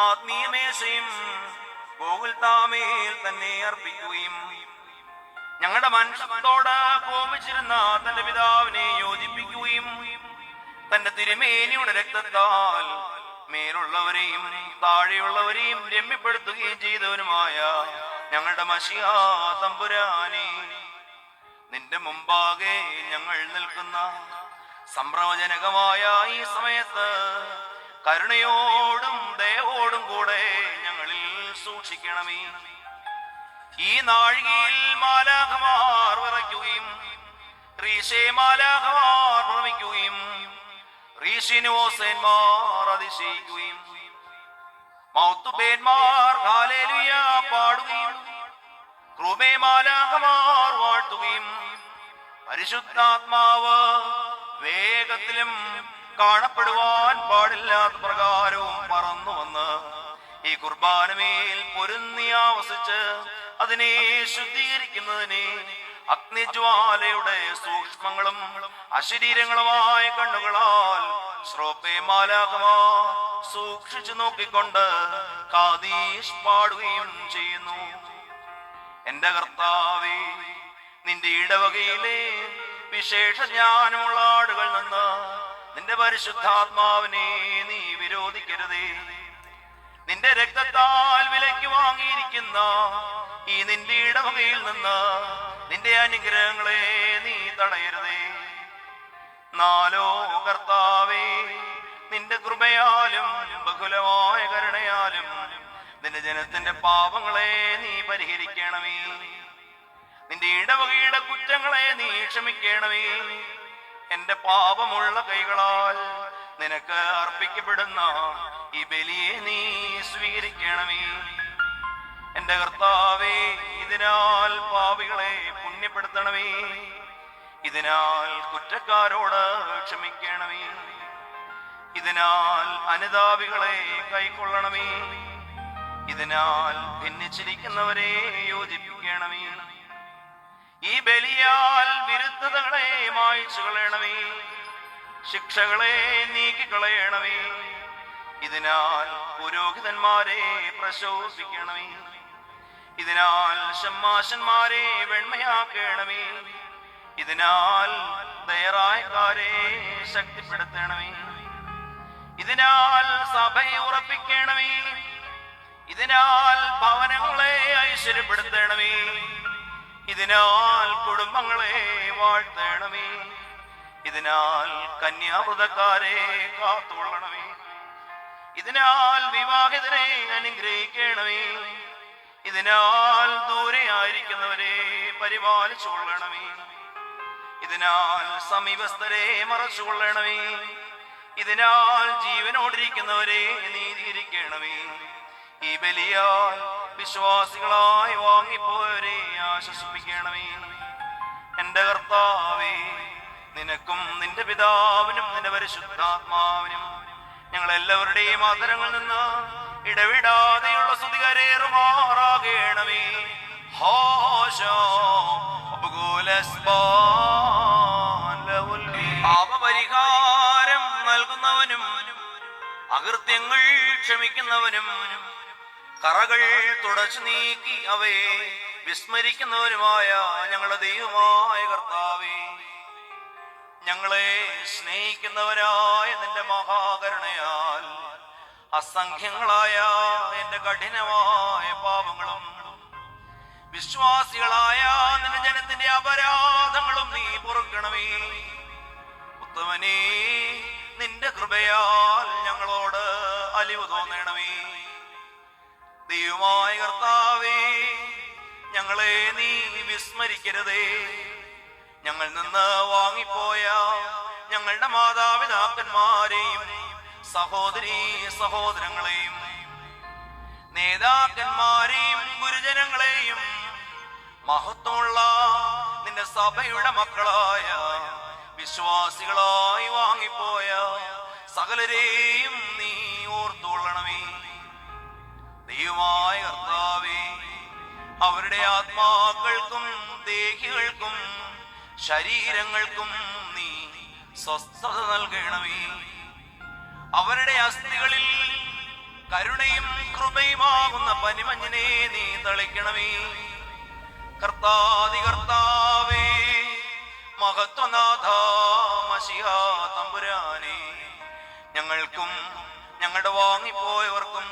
ആത്മീയമേശയും ഗോകുൽത്താമേൽ തന്നെ അർപ്പിക്കുകയും ഞങ്ങളുടെ മനുഷ്യത്തോട് കോപിച്ചിരുന്ന തന്റെ പിതാവിനെ യോജിപ്പിക്കുകയും തന്റെ തിരുമേനിയുടെ രക്തത്താൽ മേലുള്ളവരെയും താഴെയുള്ളവരെയും രമ്യപ്പെടുത്തുകയും ചെയ്തവനുമായ ഞങ്ങളുടെ മശിഹാ തമ്പുരാനെ, നിന്റെ മുമ്പാകെ ഞങ്ങൾ നിൽക്കുന്ന സംഭ്രമജനകമായ ഈ സമയത്ത് കരുണയോടും ദയവോടും കൂടെ ഞങ്ങളിൽ സൂക്ഷിക്കണമേ. ഈ നാഴികയിൽ മാലാഖമാർ വിറയ്ക്കുകയും മാലാഖമാർ ഭ്രമിക്കുകയും റീശിനോസേന്മാർ അതിശയിക്കുകയും മൗത്തുബേന്മാർ ഹല്ലേലൂയ പാടുകയും ക്രൂബേ മാലാഖമാർ വാഴ്ത്തുകയും പരിശുദ്ധാത്മാവ് വേഗത്തിലും കാണപ്പെടുവാൻ പാടില്ലാത്ത പ്രകാരവും പറന്നു വന്ന് ഈ കുർബാനമേൽ പൊരുന്നി ആവസിച്ച് അതിനെ ശുദ്ധീകരിക്കുന്നതിനെ അഗ്നിജ്വാലയുടെ സൂക്ഷ്മങ്ങളും അശരീരങ്ങളുമായ കണ്ണുകളാൽ ശ്രോപ്പേ മാലാഖമാർ സൂക്ഷിച്ചു നോക്കിക്കൊണ്ട് കാദീശ് പാടുകയും ചെയ്യുന്നു. എന്റെ കർത്താവേ, നിന്റെ ഇടവകയിലെ വിശേഷ ജ്ഞാനമുള്ള ആടുകൾ നിന്ന് നിന്റെ പരിശുദ്ധാത്മാവിനെ നീ വിരോധിക്കരുതേ. നിന്റെ രക്തത്താൽ വിലയ്ക്ക് വാങ്ങിയിരിക്കുന്ന ഈ നിന്റെ ഇടവകയിൽ നിന്ന് നിന്റെ അനുഗ്രഹങ്ങളെ നീ തടയരുതേ. നാലോ കർത്താവേ, നിന്റെ കൃപയാലും ബഹുലമായ കരുണയാലും നിന്റെ ജനത്തിന്റെ പാപങ്ങളെ നീ പരിഹരിക്കണമേ. നിന്റെ ഇടവകയുടെ കുറ്റങ്ങളെ നീ ക്ഷമിക്കണമേ. എന്റെ പാപമുള്ള കൈകളാൽ നിനക്ക് അർപ്പിക്കപ്പെടുന്ന ഈ ബലിയെ നീ സ്വീകരിക്കണമേ. എന്റെ കർത്താവേ, ഇതിനാൽ പാപികളെ പുണ്യപ്പെടുത്തണമേ. ഇതിനാൽ കുറ്റക്കാരോട് ക്ഷമിക്കണമേ. ഇതിനാൽ അനുതാപികളെ കൈക്കൊള്ളണമേ. ഇതിനാൽ ഭിന്നിച്ചിരിക്കുന്നവരെ യോജിപ്പിക്കണമേ. ഈ ബലിയാൽ വിരുദ്ധതകളെ മായ്ച്ചു കളയണമേ. ശിക്ഷകളെ നീക്കിക്കളയണമേ. ഇതിനാൽ പുരോഹിതന്മാരെ പ്രശോസിക്കണമേ. ഇതിനാൽ ശമ്മാശന്മാരെ വെണ്മയാക്കണമേ. ഇതിനാൽ ദയറായക്കാരെ ശക്തിപ്പെടുത്തണമേ. ഇതിനാൽ സഭയെ ഉറപ്പിക്കണമേ. ഇതിനാൽ ഭവനങ്ങളെ ഐശ്വര്യപ്പെടുത്തണമേ. ഇതിനാൽ കുടുംബങ്ങളെ വാഴ്ത്തണമേ. ഇതിനാൽ കന്യാവ്രതക്കാരെ കാത്തുകൊള്ളണമേ. ഇതിനാൽ വിവാഹിതരെ അനുഗ്രഹിക്കണമേ. ഇതിനാൽ ദൂരെ ആയിരിക്കുന്നവരെ പരിപാലിച്ചു കൊള്ളണമേ. ഇതിനാൽ സമീപസ്ഥരെ മറച്ചുകൊള്ളണമേ. ഇതിനാൽ ജീവനോടിരിക്കുന്നവരെ നീതീകരിക്കണമേ. ഈ ബലിയാൽ വിശ്വാസികളായി വാങ്ങിപ്പോയവരെ ആശ്വസിപ്പിക്കണമേ. എന്റെ കർത്താവേ, നിനക്കും നിന്റെ പിതാവിനും നിന്റെ പരിശുദ്ധാത്മാവിനും ഞങ്ങളെല്ലാവരുടെയും ആദരങ്ങളിൽ നിന്ന് ഇടവിടാതെയുള്ള സ്തുതികരേറുമാറാകണമേ. പാപപരിഹാരം നൽകുന്നവനും അകൃത്യങ്ങൾ ക്ഷമിക്കുന്നവനും കറകൾ തുടച്ചു നീക്കി അവയെ വിസ്മരിക്കുന്നവനുമായ ഞങ്ങളുടെ ദൈവമായ കർത്താവേ, ഞങ്ങളെ സ്നേഹിക്കുന്നവരായ നിന്റെ മഹാകരുണയാൽ അസംഖ്യങ്ങളായ എന്റെ കഠിനമായ പാപങ്ങളും വിശ്വാസികളായ നിന്റെ ജനത്തിന്റെ അപരാധങ്ങളും നീ പൊറുക്കണമേ. ഉത്തമനേ, നിന്റെ കൃപയാൽ ഞങ്ങളോട് അലിവ് തോന്നണമേ. ദൈവമായ കർത്താവേ, ഞങ്ങളെ നീ വിസ്മരിക്കരുതേ. ഞങ്ങൾ നിന്ന് വാങ്ങിപ്പോയ ഞങ്ങളുടെ മാതാപിതാക്കന്മാരെയും സഹോദരീ സഹോദരങ്ങളെയും നേതാക്കന്മാരെയും ഗുരുജനങ്ങളെയും മഹത്വമുള്ള നിന്റെ സഭയുടെ മക്കളായ വിശ്വാസികളായി വാങ്ങിപ്പോയ സകലരെയും നീ ഓർത്തുകൊള്ളണമേ. ദൈവമായ കർത്താവേ, അവരുടെ ആത്മാക്കൾക്കും ദേഹികൾക്കും ശരീരങ്ങൾക്കും നീ സ്വസ്ഥത നൽകണമേ. അവരുടെ അസ്ഥികളിൽ കരുണയും കൃപയുമാകുന്ന പനിമഞ്ഞിനെ നീ തളിക്കണമേ. കർത്താതി കർത്താവേ, മഹത്വനാഥ മശിഹാ തമ്പുരാനേ, ഞങ്ങൾക്കും ഞങ്ങളുടെ വാങ്ങിപ്പോയവർക്കും